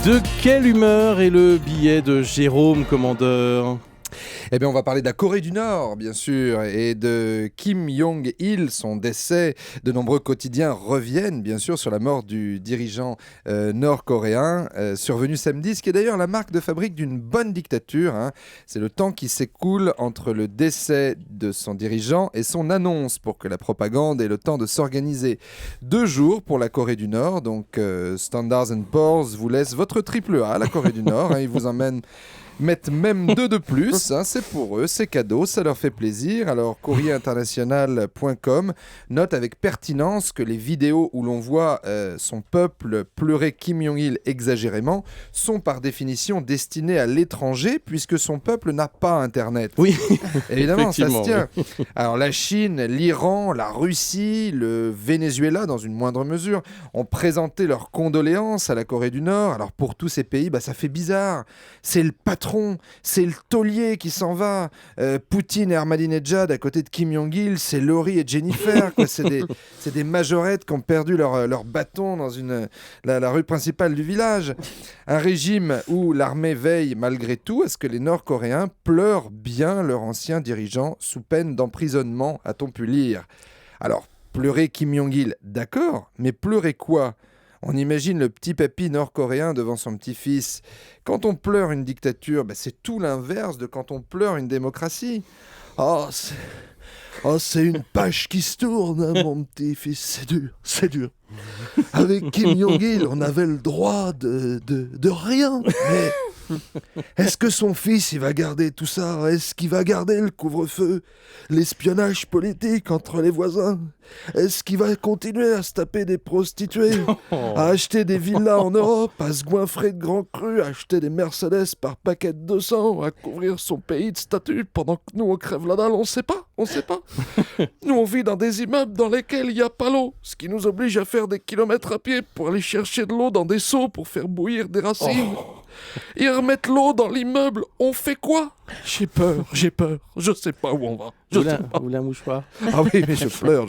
De quelle humeur est le billet de Jérôme, commandeur ? Eh bien, on va parler de la Corée du Nord, bien sûr, et de Kim Jong-il, son décès. De nombreux quotidiens reviennent, bien sûr, sur la mort du dirigeant nord-coréen, survenu samedi, ce qui est d'ailleurs la marque de fabrique d'une bonne dictature. C'est le temps qui s'écoule entre le décès de son dirigeant et son annonce, pour que la propagande ait le temps de s'organiser. 2 jours pour la Corée du Nord, donc Standard & Poor's vous laisse votre triple A, la Corée du Nord. Ils vous emmènent... mettent même 2 de plus, c'est pour eux, c'est cadeau, ça leur fait plaisir. Alors courrierinternational.com note avec pertinence que les vidéos où l'on voit son peuple pleurer Kim Jong-il exagérément sont par définition destinées à l'étranger, puisque son peuple n'a pas internet. Oui, évidemment, ça se tient. Oui. Alors la Chine, l'Iran, la Russie, le Venezuela dans une moindre mesure ont présenté leurs condoléances à la Corée du Nord. Alors pour tous ces pays, ça fait bizarre. C'est le patron, c'est le taulier qui s'en va. Poutine et Ahmadinejad à côté de Kim Jong-il, c'est Laurie et Jennifer, quoi. C'est des majorettes qui ont perdu leur bâton dans la rue principale du village. Un régime où l'armée veille malgré tout à ce que les Nord-Coréens pleurent bien leur ancien dirigeant sous peine d'emprisonnement, a-t-on pu lire. Alors, pleurer Kim Jong-il, d'accord, mais pleurer quoi ? On imagine le petit papy nord-coréen devant son petit-fils. Quand on pleure une dictature, c'est tout l'inverse de quand on pleure une démocratie. C'est une page qui se tourne, mon petit-fils. C'est dur. Avec Kim Jong-il, on avait le droit de rien. Mais est-ce que son fils, il va garder tout ça ? Est-ce qu'il va garder le couvre-feu ? L'espionnage politique entre les voisins ? Est-ce qu'il va continuer à se taper des prostituées ? À acheter des villas en Europe ? À se goinfrer de grands crus ? À acheter des Mercedes par paquet de 200 ? À couvrir son pays de statues pendant que nous, on crève la dalle ? On sait pas. Nous, on vit dans des immeubles dans lesquels il n'y a pas l'eau, ce qui nous oblige à faire des kilomètres à pied pour aller chercher de l'eau dans des seaux pour faire bouillir des racines. Ils remettent l'eau dans l'immeuble, on fait quoi ? J'ai peur, je sais pas où on va. Ou la mouchoir. Ah oui, mais je pleure.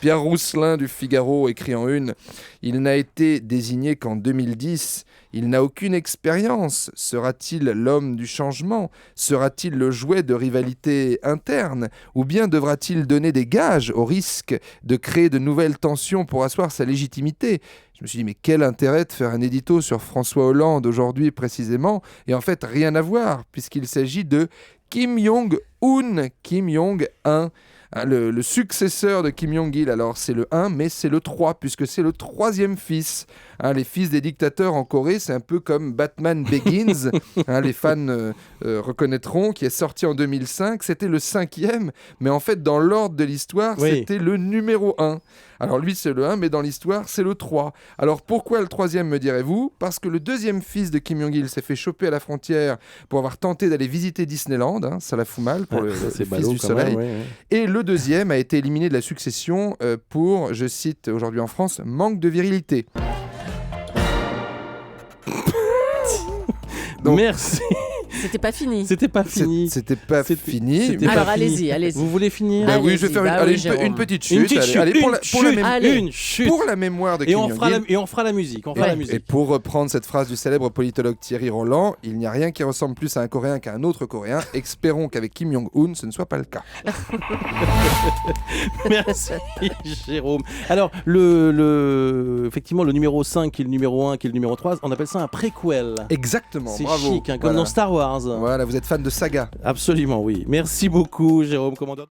Pierre Rousselin du Figaro écrit en une: il n'a été désigné qu'en 2010, il n'a aucune expérience. Sera-t-il l'homme du changement ? Sera-t-il le jouet de rivalité interne ? Ou bien devra-t-il donner des gages au risque de créer de nouvelles tensions pour asseoir sa légitimité ? Je me suis dit, mais quel intérêt de faire un édito sur François Hollande aujourd'hui précisément ? Et en fait, rien à voir, puisqu'il s'agit de Kim Jong-un, Kim Jong-un, le successeur de Kim Jong-il. Alors c'est le 1, mais c'est le 3, puisque c'est le 3e fils. Les fils des dictateurs en Corée, c'est un peu comme Batman Begins, les fans reconnaîtront, qui est sorti en 2005. C'était le 5e, mais en fait, dans l'ordre de l'histoire, c'était le numéro 1. Alors lui, c'est le 1, mais dans l'histoire, c'est le 3. Alors pourquoi le 3e, me direz-vous ? Parce que le 2e fils de Kim Jong-il s'est fait choper à la frontière pour avoir tenté d'aller visiter Disneyland. Ça la fout mal pour le fils du soleil. Et le 2e a été éliminé de la succession pour, je cite aujourd'hui en France, manque de virilité. Donc, merci. C'était pas fini. C'était pas fini. Alors allez-y. Vous voulez finir ? Oui, je vais faire une petite chute. Pour la mémoire de Kim Jong-il. Et on fera la musique. Et pour reprendre cette phrase du célèbre politologue Thierry Roland, il n'y a rien qui ressemble plus à un Coréen qu'à un autre Coréen. Espérons qu'avec Kim Jong-un, ce ne soit pas le cas. Merci Jérôme. Alors, effectivement, le numéro 5 qui est le numéro 1 qui est le numéro 3, on appelle ça un préquel. Exactement, c'est bravo. Chic, comme dans Star Wars. Voilà, vous êtes fan de saga. Absolument, oui. Merci beaucoup, Jérôme, commandeur.